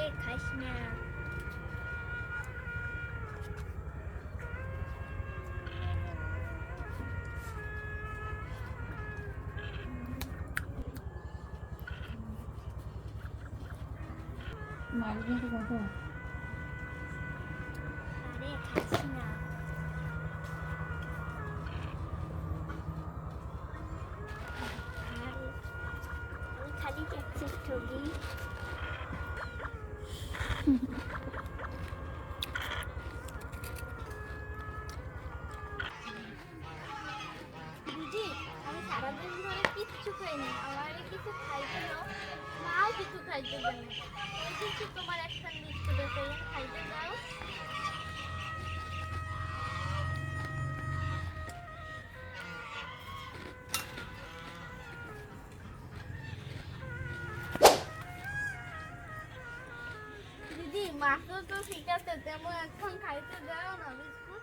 আরে খাইস না। মারবে তো কত? আরে খাইস না। আমি খালি অ্যাকসেপ্ট হবি। দিদি, আমি সারাদিন ধরে কিচ্ছু খাইনি। আমার কিছু খাইতে দাও, মাও কিছু খাইতে দেয় না। আমি কিছু তোমার একটা লিস্ট দেখে খাইতে দাও। দিদি, মাত্র তো ঠিক আছে, তেমন এখন খাইতে দাও না বিস্কুট।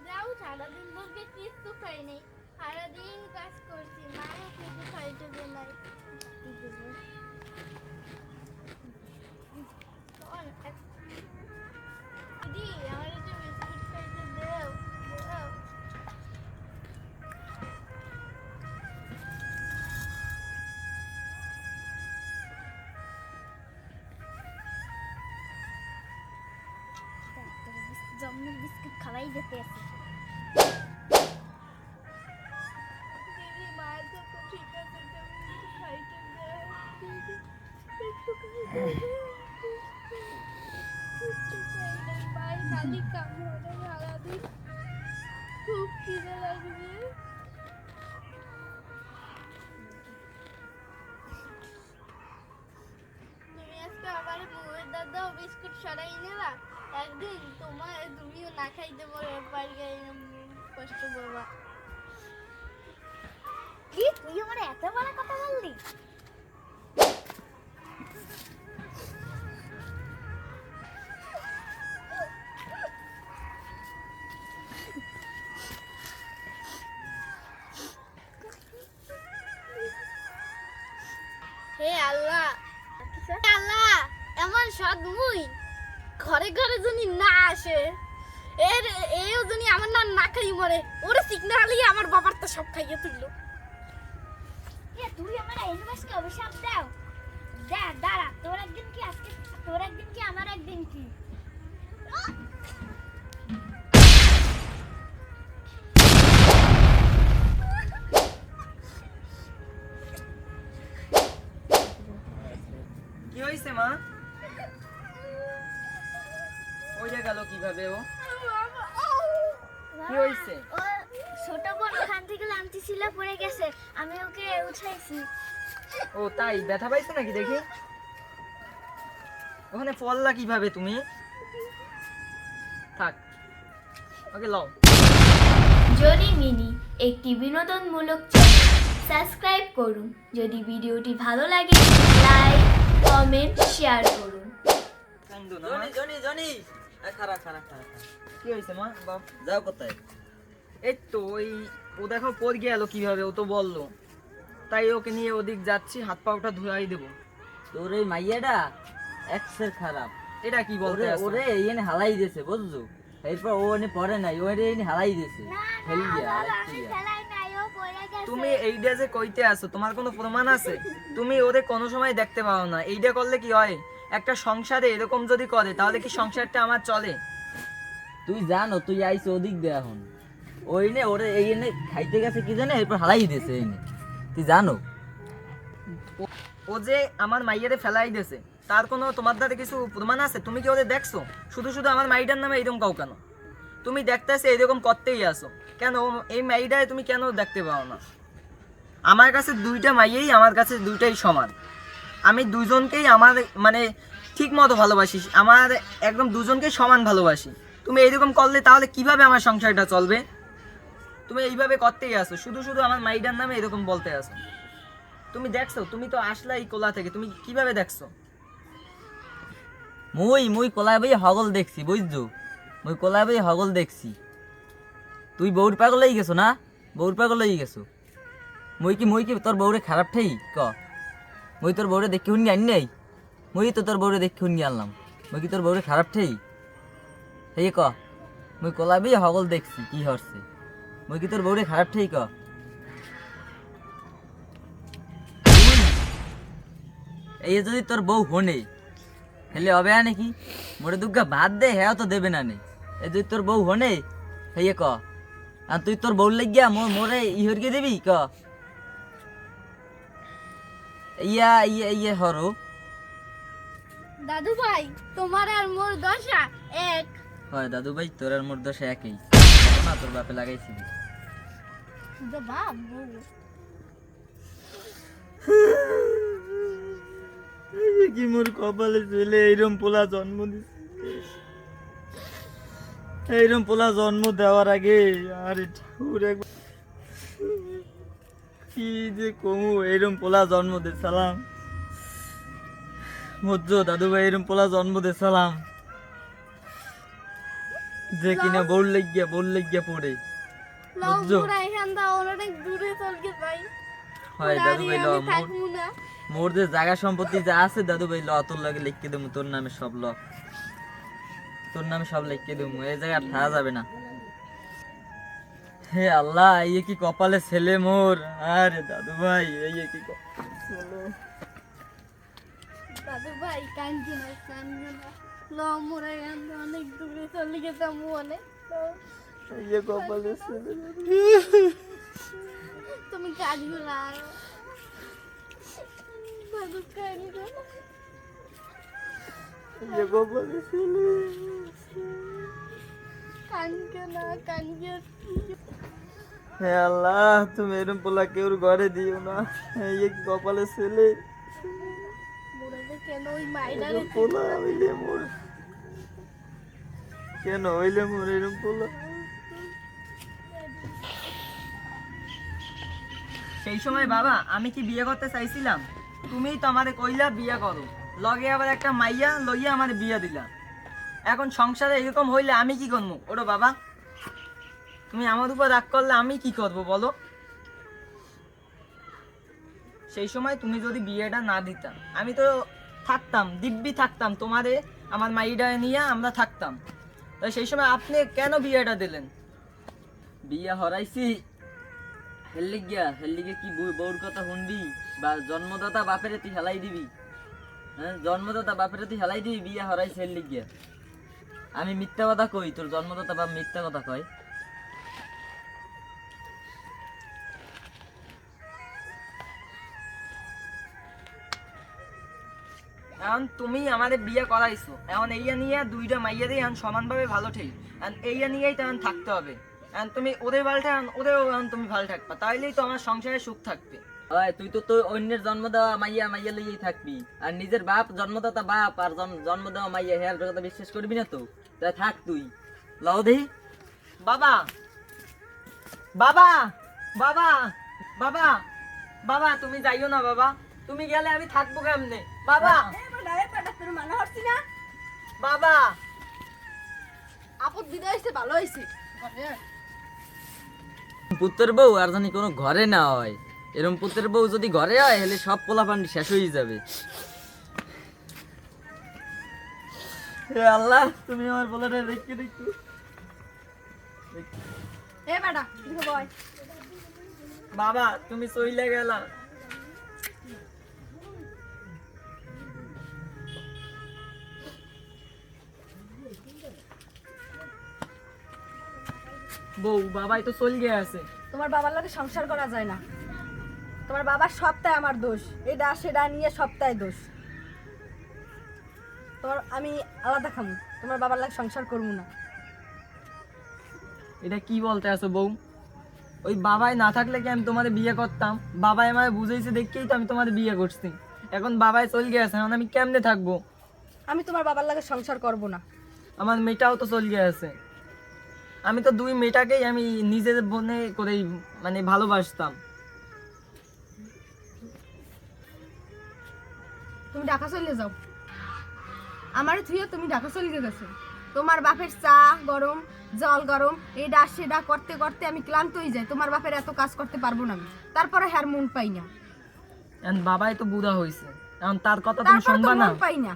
যাও, সারাদিন ধরে কিচ্ছু খাইনি। সারাদিন কাজ করছি, মাও কিছু খাইতে দেয় নাই। কি দেবো? দিদি, আমার একটু বিস্কুট খাইতে দাও। দাও। জন্মের বিস্কুট খাওয়াই যেতে আছে। দিদি, মায়ের তো ঠিক আছে, তেমন কিছু খাইতে দাও। দিদি, একটু খাইতে দাও। কিচ্ছু খাই নাই, মায়ের খালি কাম হলো সারাদিন। খুব খিদে লাগছে। তুমি আজকে আমার বউয়ের দাদা বিস্কুট সরাই নেবা। একদিন তুমিও না খাইতে পারবে কষ্ট বাবা। কি তুই আমার এত বড় কথা বললি? হে আল্লাহ, আল্লাহ, এমন সৎ মুই ঘরে ঘরে যদি না আসে, এও যদি আমার না খাই মরে, ওরে চিকনা হালি আমার বাবার তো সব খাইয়ে তুললো। তুই আমার ইউনিভার্সিটি অভিশাপ দাও। দাঁড়া, তোর একদিন কি আজকে, তোর একদিন কি আমার একদিন কি? কি হইছে মা? ওই যে গেল কিভাবে ও? কি হইছে? ও ছোট বোন ওখান থেকে লামতি ছিল, পড়ে গেছে, আমি ওকে উঠাইছি। ও তাই, ব্যথা পাইছো নাকি দেখি? ওখানে পড়লা কিভাবে তুমি? থাক, ওকে লও। জনি মিনি একটি বিনোদনমূলক চ্যানেল, সাবস্ক্রাইব করুন। যদি ভিডিওটি ভালো লাগে লাইক কমেন্ট শেয়ার করুন। কান্দো না। জনি জনি জনি খারাপ খারাপ খারাপ কি হইছে মা? বাপ যাও কোথায়? এই তো ও দেখো পড়ে গেল কিভাবে, ও তো বললো, তাই ওকে নিয়ে ওদিক যাচ্ছি, হাত পাওটা ধুয়াই দেবো। তোর এই মাইয়াটা এক্সের খারাপ। এটা কি বলতে ওরে আসছো? ওরে এনে হালাই দিয়েছে বুঝছো? এরপর ও এনে পড়ে নাই, ওরে এনে হালাই দিয়েছে। ফেলি দিয়া আমি ফেলাই নাই, ও পড়ে গেছে। তুমি এইটা যে কইতে আসো, তোমার কোনো প্রমাণ আছে? তুমি ওরে কোনো সময় দেখতে পাও না। এইটা করলে কি হয়? একটা সংসারে এরকম যদি করে, তাহলে কি সংসারটা আমার চলে? তুই জানো তুই আইস ওদিক দে এখন। ওই নে ওরে এই এনে খাইতে গেছে কি জানে, এরপর হালাই দিয়েছে এনে। তুই জানো? ও যে আমার মাইয়ারে ফেলাই দিয়েছে, তার কোনো তোমার দ্বারা কিছু প্রমাণ আছে? তুমি কি ওদের দেখছো? শুধু শুধু আমার মাইটার নামে এরকম কাউ কেন? তুমি দেখতেছে এরকম করতেই আসো কেন? এই মাইটায় তুমি কেন দেখতে পাও না? আমার কাছে দুইটা মাইয়েই আমার কাছে দুইটাই সমান। আমি দুজনকেই আমার মানে ঠিক মতো ভালোবাসি, আমার একদম দুজনকেই সমান ভালোবাসি। তুমি এইরকম করলে তাহলে কিভাবে আমার সংসারটা চলবে? তুমি এইভাবে করতেই আসো, শুধু শুধু আমার মাইডার নামে এরকম বলতে আসো। তুমি দেখছো, তুমি তো আসলা এই কোলা থেকে, তুমি কিভাবে দেখছো? মুই কোলায় ভাই হগল দেখছি বুঝছো? মুই কোলায় ভাই হগল দেখছি। তুই বউর পাগল হয়ে গেছো না? বউর পাগল হয়ে গেছো। মুই কি তোর বউরে খারাপ ঠাই ক? মুই তোর বউরে দেখি শুনি আনি নাই। মুই তো তোর বউরে দেখে শুনি আনলাম, মুই কি তোর বউরে খারাপ ঠেই? এই ক, মুই কলাবি হগল দেখছি কি হচ্ছে, মুই কি তোর বউরে খারাপ ঠেই ক? এই যদি তোর বউ হনে হেলে হবে না নাকি? মোরে দুগ্গা ভাত দে, হ্যাঁ তো দেবে না নে। এই যদি তোর বউ হনে হেয়ে ক, আর তুই তোর বউ লাগিয়া মোরে ইহরকে দিবি ক? ইয়া ইয়া ইয়া হরো। দাদু ভাই তোমার আর মোর দশা এক। হয় দাদু ভাই, তোর আর মোর দশা একই না, তোর বাপে লাগাইছিলি। বাপ কি মোর কপালে ছেলে এইরম পোলা জন্ম দিছে, এইরম পোলা জন্ম দেওয়ার আগে আরে ঠাকুর একবার কি যে কমু, এইরম পোলা জন্ম দে সালাম। বুঝছো দাদু ভাই, এইরম পোলা জন্ম দে সালাম, যে কিনা বউর লেগিয়া পড়ে। বুঝছো? অনেক দূরে চলকে যাই। হয় দাদু ভাই, ল আমি থাকবো না। মোর যে জায়গা সম্পত্তি যা আছে দাদু ভাই, ল তোর লাগে লিখকে দেবো, তোর নামে সব ল, তোর নামে সব লিখকে দেবো, এই জায়গা থাকা যাবে না। হে আল্লাহ, এই কি কপালে ছেলে মোর। আরে দাদু ভাই, এই কি ছেলে। দাদু ভাই কান্দো না ল মোরা অনেক দূরে চলে গেতাম বলে। এই কপালে ছেলে, তুমি কাঁদবে না দাদু, কাঁদবে না। এই কপালে ছেলে। কানকে হে আল্লাহ, তুমি এরকম পোলা কেউ ঘরে দিও না। এই কি কপালে ছেলে, মোরা যে কেন ওই মাইনারে পোলা হইলে মোর, কেন হইলে মোর এরকম পোলা। সেই সময় বাবা আমি কি বিয়ে করতে চাইছিলাম? তুমিই তো আমারে কইলা বিয়ে করো, লগে আবার একটা মাইয়া লইয়া আমারে বিয়ে দিলা। এখন সংসারে এরকম হইলে আমি কি করবো? ওরে বাবা, তুমি আমার উপর রাগ করলে আমি কি করব বলো? সেই সময় তুমি যদি বিয়েটা না দিতা, আমি তো থাকতাম, দিব্যি থাকতাম, তোমারে আমার মাইটা নিয়ে আমরা থাকতাম। তো সেই সময় আপনি কেন বিয়েটা দিলেন? বিয়া হরাইছি হেললিগে কি বউর কথা শুনবি? বা জন্মদাতা বাপেরে তুই হেলাই দিবি? হ্যাঁ, জন্মদাতা বাপেরে তুই হেলাই দিবি? বিয়া হরাইছি হেললিগিয়া। আমি মিথ্যা কথা কই? তোর জন্মদাতা বাপ মিথ্যা কথা কয়? এখন তুমি আমাদের বিয়ে করাইছো, এখন এইয়া নিয়ে দুইটা মাইয়া দিয়ে এখন সমানভাবে ভালো ঠিক, এখন এইয়া নিয়েই তো এখন থাকতে হবে। এখন তুমি ওদের ভালো থাক, ওদেরও এখন তুমি ভালো থাকবা, তাইলেই তো আমার সংসারে সুখ থাকবে। হয়, তুই তো তোর অন্যের জন্ম দেওয়া মাইয়া লইয়াই থাকবি, আর নিজের বাপ জন্মদাতা বাপ আর জন্ম দেওয়া মাইয়া হেয়ার কথা বিশ্বাস করবি না তো? তাই থাক তুই, লাও দেহি। বাবা বাবা বাবা বাবা বাবা, তুমি যাইও না বাবা, তুমি গেলে আমি থাকবো কেমনে? বাবা বাবা, আপদ বিদায় হয়েছে, ভালো হয়েছে। পুত্রের বউ আর জানি কোনো ঘরে না হয়, এরকম পুত্রের বউ যদি ঘরে হয় হলে সব পোলাপান্ডি শেষ হয়ে যাবে। হে আল্লাহ, তুমি আমার পোলাটা দেখতে দেখতে। এ বেটা বয়, বাবা তুমি চইলে গেলা। বউ বাবাই তো চল গিয়ে আছে। তোমার বাবার লাগে সংসার করা যায় না। তোমার বাবার সবটাই আমার দোষ, এটা সেটা নিয়ে সবটাই দোষ। তোমার আমি আলাদা খাবো, তোমার বাবার লাগে সংসার করবো না। এটা কি বলতে আছো বউ? ওই বাবাই না থাকলে কি আমি তোমাদের বিয়ে করতাম? বাবাই আমায় বুঝাইছে দেখেই তো আমি তোমাদের বিয়ে করছি। এখন বাবাই চল গিয়েছে, এখন আমি কেমনে থাকবো? আমি তোমার বাবার লাগে সংসার করবো না। আমার মেয়েটাও তো চল গিয়েছে। আমি তো দুই মেয়েটাকেই আমি নিজের মনে করেই মানে ভালোবাসতাম। তুমি ঢাকা চলে যাও, আমার থুয়ে তুমি ঢাকা চলে গেছো। তোমার বাপের চা গরম, জল গরম, এটা সেটা করতে করতে আমি ক্লান্ত হয়ে যাই। তোমার বাপের এত কাজ করতে পারবো না আমি, তারপরে হ্যার মন পাই না। এখন বাবাই তো বুড়া হয়েছে, এখন তার কথা তুমি তারপর তো শুনবা না মন পাই না,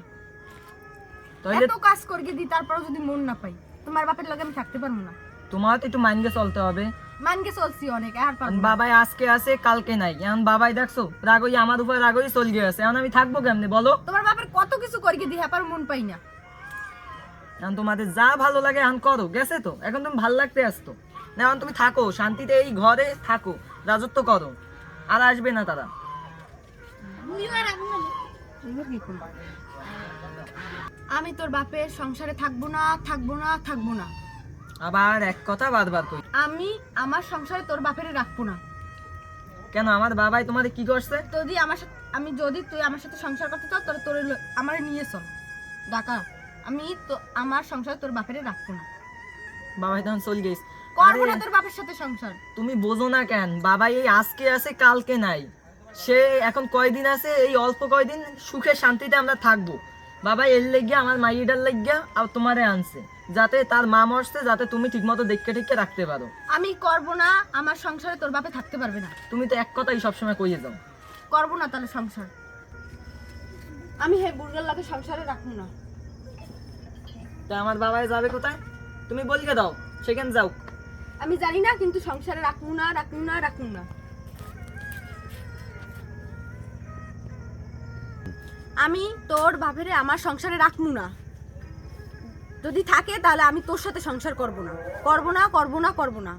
তাহলে এত কাজ করিয়ে দিই তারপর যদি মন না পাই, তোমার বাপের লগে আমি থাকতে পারবো না। তোমার তো একটু মাইন্ডে চলতে হবে। মানকে চলছি অনেক, আর পারবো না। বাবাই আজকে আছে কালকে নাই, এখন বাবাই দেখছো রাগই আমার উপর রাগই চল গিয়েছে, এখন আমি থাকবো কেমনে বলো? তোমার বাপের কত কিছু করিয়ে দিই, হ্যাঁ মন পাই না। এখন তোমাদের যা ভালো লাগে এখন করো, গেছে তো, এখন তুমি ভালো লাগতে আসতো না, এখন তুমি থাকো শান্তিতে এই ঘরে থাকো, রাজত্ব করো, আর আসবে না তারা। আমি তোর বাপের সংসারে থাকবো না, থাকবো না, থাকবো না। আবার এক কথা বারবার কই, আমি আমার সংসারে তোর বাপেরে রাখবো না। কেন আমার বাবাই তোমাদের কি করছে? যদি আমার সাথে যদি তুই আমার সাথে সংসার করতে চাও তাহলে তোর আমার নিয়ে চল ঢাকা। আমি তো আমার সংসারে তোর বাপেরে রাখবো না, বাবাই তখন চল গেছে। করবো না আরে, তোর বাপের সাথে সংসার। তুমি বোঝো না কেন, বাবাই এই আজকে আছে কালকে নাই, সে এখন কয়দিন আছে, এই অল্প কয়দিন সুখে শান্তিতে আমরা থাকবো। বাবা এর লেগিয়া আমার মাইয়েটার লেগিয়া আর তোমারে আনছে, যাতে তার মা মরছে, যাতে তুমি ঠিকমতো দেখে ঠেকে রাখতে পারো। আমি করবো না, আমার সংসারে তোর বাপে থাকতে পারবে না। তুমি তো এক কথাই সবসময় কইয়ে যাও। করবো না তাহলে সংসার, আমি হে বুড়গার লাগে সংসারে রাখবো না। তা আমার বাবাই যাবে কোথায়? তুমি বলিকে দাও, সেখানে যাও। আমি জানি না, কিন্তু সংসারে রাখবো না, রাখবো না, রাখবো না। আমি তোর বাপেরে আমার সংসারে রাখবো না, যদি থাকে তাহলে আমি তোর সাথে সংসার করবো না, করবো না, করবো না, করবো না।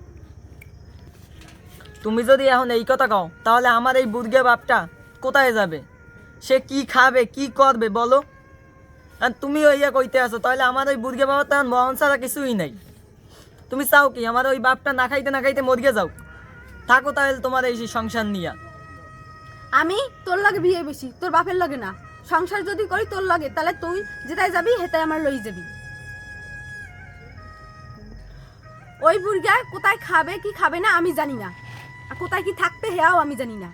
তুমি যদি এখন এই কথা কও, তাহলে আমার এই বুর্গে বাপটা কোথায় যাবে? সে কি খাবে, কি করবে বলো? আর তুমি ইয়া কইতে আছো, তাহলে আমার ওই বুর্গে বাবা তখন মরণ ছাড়া কিছুই নাই। তুমি চাও কি আমার ওই বাপটা না খাইতে না খাইতে মরিয়ে যাও? থাকো তাহলে তোমার এই সংসার নিয়া। আমি তোর লগে বিয়ে বেশি, তোর বাপের লগে না। সংসার যদি করি তোর লগে, তাহলে তুই যেটাই যাবি হেতাই আমার লই যাবি। ওই বুড়গা কোথায় খাবে কি খাবে না আমি জানি না, আর কোথায় কি থাকতে হেয়াও আমি জানি না।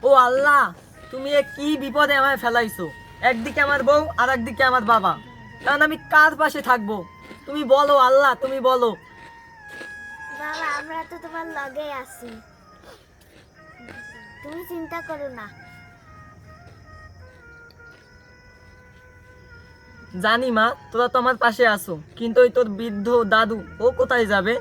ও আল্লাহ, তুমি এ কি বিপদে আমায় ফেলাইছো? একদিকে আমার বউ আর একদিকে আমার বাবা, কারণ আমি কার পাশে থাকবো? তুমি বলো আল্লাহ, তুমি বলো। বাবা আমরা তো তোমার লগেই আছি, তুমি চিন্তা করো না। জানি মা, তোরা তো আমার পাশে আছো, কিন্তু ওই তোর বৃদ্ধ দাদু ও কোথায় যাবে?